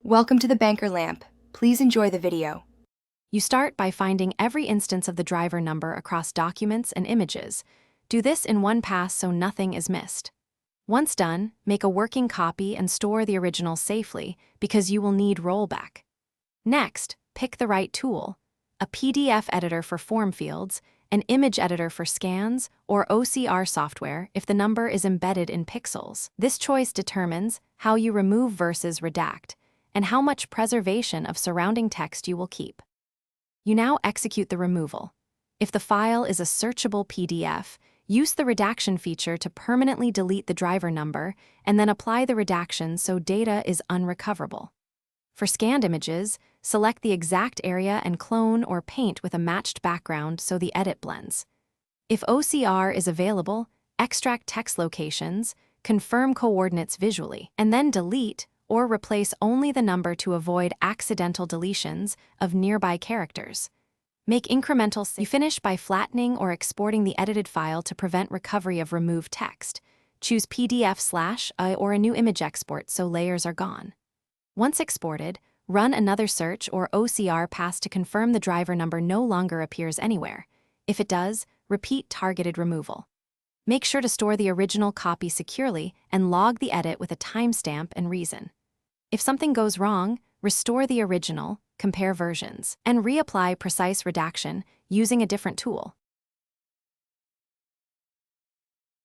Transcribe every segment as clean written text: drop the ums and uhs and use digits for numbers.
Welcome to the Banker Lamp. Please enjoy the video. You start by finding every instance of the driver number across documents and images. Do this in one pass so nothing is missed. Once done, make a working copy and store the original safely because you will need rollback. Next, pick the right tool: a PDF editor for form fields, an image editor for scans, or OCR software if the number is embedded in pixels. This choice determines how you remove versus redact, and how much preservation of surrounding text you will keep. You now execute the removal. If the file is a searchable PDF, use the redaction feature to permanently delete the driver number and then apply the redaction so data is unrecoverable. For scanned images, select the exact area and clone or paint with a matched background so the edit blends. If OCR is available, extract text locations, confirm coordinates visually, and then delete or replace only the number to avoid accidental deletions of nearby characters. Make incremental. You finish by flattening or exporting the edited file to prevent recovery of removed text. Choose PDF/I or a new image export so layers are gone. Once exported, run another search or OCR pass to confirm the driver number no longer appears anywhere. If it does, repeat targeted removal. Make sure to store the original copy securely and log the edit with a timestamp and reason. If something goes wrong, restore the original, compare versions, and reapply precise redaction using a different tool.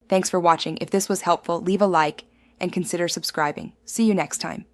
Thanks for watching. If this was helpful, leave a like and consider subscribing. See you next time.